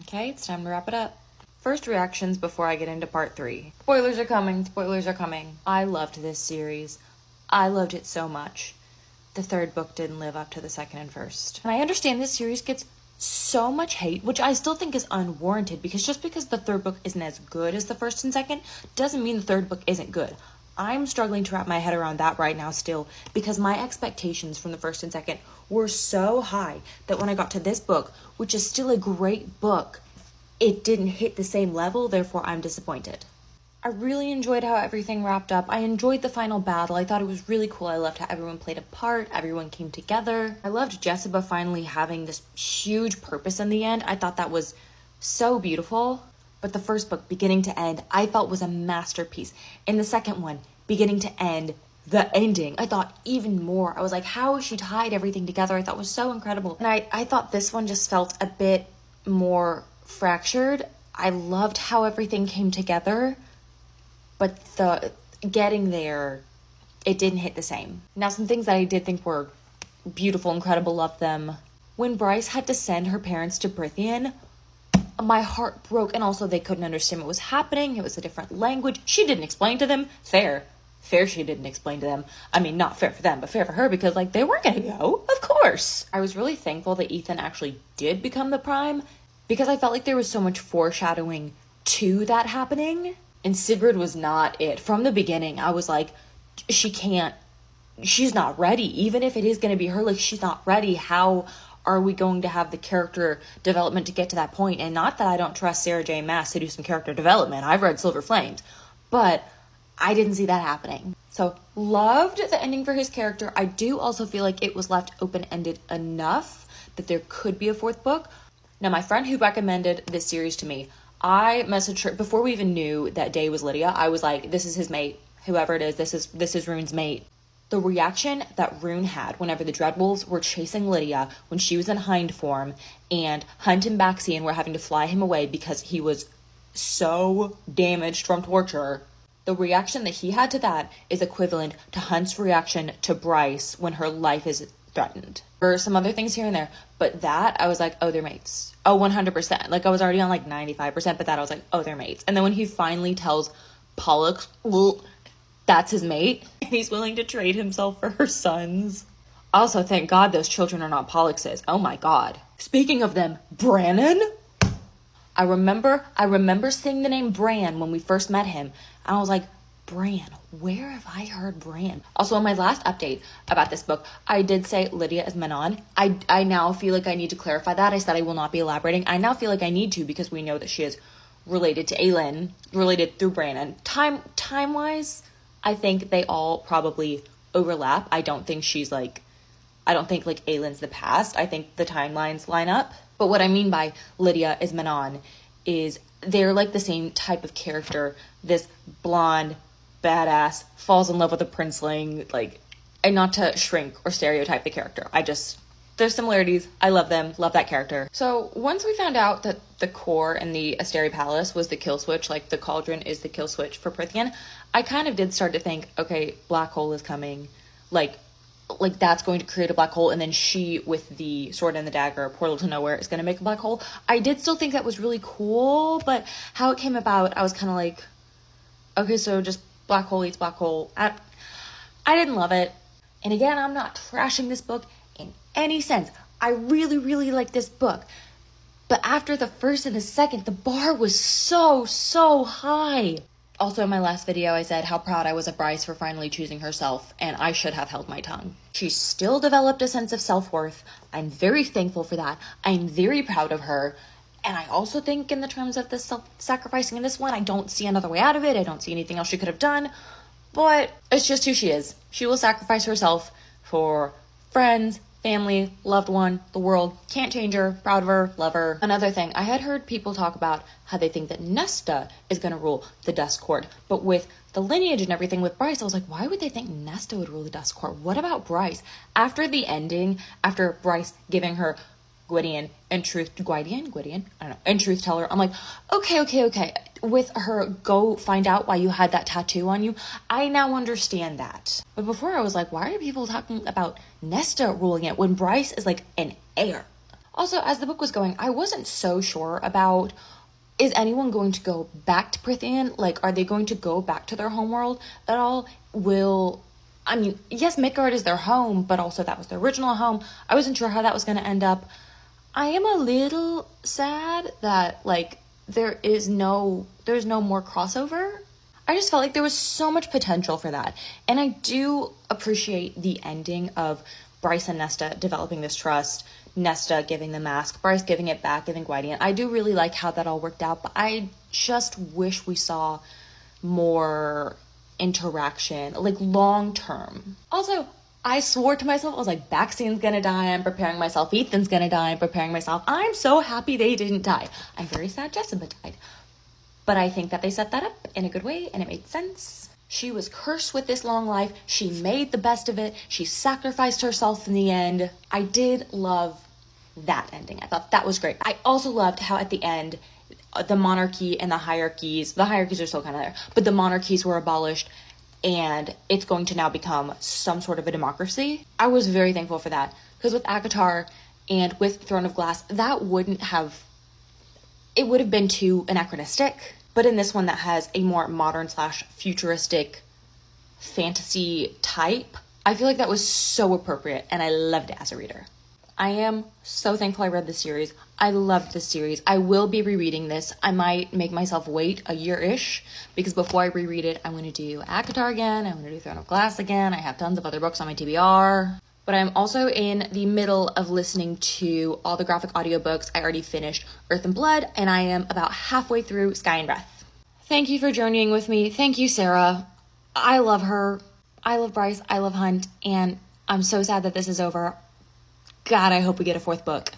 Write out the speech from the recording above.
Okay, it's time to wrap it up. First reactions before I get into part 3. Spoilers are coming, spoilers are coming. I loved this series. I loved it so much. The third book didn't live up to the second and first. And I understand this series gets so much hate, which I still think is unwarranted, because just because the third book isn't as good as the first and second doesn't mean the third book isn't good. I'm struggling to wrap my head around that right now still, because my expectations from the first and second were so high that when I got to this book, which is still a great book, it didn't hit the same level, therefore I'm disappointed. I really enjoyed how everything wrapped up. I enjoyed the final battle. I thought it was really cool. I loved how everyone played a part. Everyone came together. I loved Jessica finally having this huge purpose in the end. I thought that was so beautiful. But the first book, beginning to end, I felt was a masterpiece. In the second one, beginning to end, the ending, I thought even more. I was like, how she tied everything together, I thought was so incredible. And I thought this one just felt a bit more fractured. I loved how everything came together, but the getting there, it didn't hit the same. Now, some things that I did think were beautiful, incredible, loved them. When Bryce had to send her parents to Prithian, my heart broke, and also they couldn't understand what was happening. It was a different language. She didn't explain to them. Fair she didn't explain to them. I mean, not fair for them, but fair for her, because like they weren't gonna go, of course. I was really thankful that Ethan actually did become the Prime, because I felt like there was so much foreshadowing to that happening, and Sigrid was not it. From the beginning, I was like, she's not ready. Even if it is going to be her, like, she's not ready. How are we going to have the character development to get to that point? And not that I don't trust Sarah J. Maas to do some character development. I've read Silver Flames, but I didn't see that happening. So, loved the ending for his character. I do also feel like it was left open-ended enough that there could be a fourth book. Now, my friend who recommended this series to me, I messaged her before we even knew that Day was Lydia. I was like, this is his mate. Whoever it is, this is Rune's mate. The reaction that Rune had whenever the Dreadwolves were chasing Lydia when she was in hind form, and Hunt and Baxian were having to fly him away because he was so damaged from torture. The reaction that he had to that is equivalent to Hunt's reaction to Bryce when her life is threatened. There were some other things here and there, but that, I was like, oh, they're mates. Oh, 100%. Like, I was already on like 95%, but that I was like, oh, they're mates. And then when he finally tells Pollux, well, that's his mate, and he's willing to trade himself for her sons. Also, thank God those children are not Pollux's. Oh my God. Speaking of them, Brannon? I remember seeing the name Bran when we first met him, and I was like, Bran, where have I heard Bran? Also, in my last update about this book, I did say Lydia is Manon. I now feel like I need to clarify that. I said I will not be elaborating. I now feel like I need to, because we know that she is related to Aelin, related through Brannon. Time-wise, I think they all probably overlap. I don't think Aelin's the past. I think the timelines line up. But what I mean by Lydia is Manon is they're like the same type of character. This blonde, badass, falls in love with a princeling, like, and not to shrink or stereotype the character. There's similarities. I love them. Love that character. So once we found out that the core in the Asteri Palace was the kill switch, like the cauldron is the kill switch for Prithian, I kind of did start to think, okay, black hole is coming. Like that's going to create a black hole, and then she, with the sword and the dagger, portal to nowhere, is going to make a black hole. I did still think that was really cool, but how it came about, I was kind of like, okay, so just black hole eats black hole. I didn't love it. And again, I'm not trashing this book in any sense. I really, really like this book. But after the first and the second, the bar was so, so high. Also, in my last video, I said how proud I was of Bryce for finally choosing herself, and I should have held my tongue. She still developed a sense of self-worth. I'm very thankful for that. I'm very proud of her. And I also think in the terms of the self-sacrificing in this one, I don't see another way out of it. I don't see anything else she could have done. But it's just who she is. She will sacrifice herself for friends, family, loved one, the world. Can't change her. Proud of her. Love her. Another thing, I had heard people talk about how they think that Nesta is going to rule the Dusk Court. But with the lineage and everything with Bryce, I was like, why would they think Nesta would rule the Dusk Court? What about Bryce? After the ending, after Bryce giving her Gwydion and Truth, Gwydion? I don't know, and Truth Teller, I'm like, okay. With her, go find out why you had that tattoo on you. I now understand that. But before I was like, why are people talking about Nesta ruling it when Bryce is like an heir? Also, as the book was going, I wasn't so sure about, is anyone going to go back to Prithian? Like, are they going to go back to their homeworld at all? Yes, Midgard is their home, but also that was their original home. I wasn't sure how that was going to end up. I am a little sad that, like, there's no more crossover. I just felt like there was so much potential for that. And I do appreciate the ending of Bryce and Nesta developing this trust, Nesta giving the mask, Bryce giving it back, giving Gwydion. I do really like how that all worked out, but I just wish we saw more interaction, like long term. Also, I swore to myself, I was like, Baxian's gonna die, I'm preparing myself, Ethan's gonna die, I'm preparing myself. I'm so happy they didn't die. I'm very sad Jessica died. But I think that they set that up in a good way, and it made sense. She was cursed with this long life. She made the best of it. She sacrificed herself in the end. I did love that ending. I thought that was great. I also loved how at the end, the monarchy and the hierarchies are still kind of there, but the monarchies were abolished, and it's going to now become some sort of a democracy. I was very thankful for that, because with ACOTAR and with Throne of Glass, it would have been too anachronistic. But in this one that has a more modern / futuristic fantasy type, I feel like that was so appropriate, and I loved it as a reader. I am so thankful I read this series. I loved this series. I will be rereading this. I might make myself wait a year-ish, because before I reread it, I'm going to do ACOTAR again. I'm going to do Throne of Glass again. I have tons of other books on my TBR. But I'm also in the middle of listening to all the graphic audiobooks. I already finished Earth and Blood, and I am about halfway through Sky and Breath. Thank you for journeying with me. Thank you, Sarah. I love her. I love Bryce. I love Hunt. And I'm so sad that this is over. God, I hope we get a 4th book.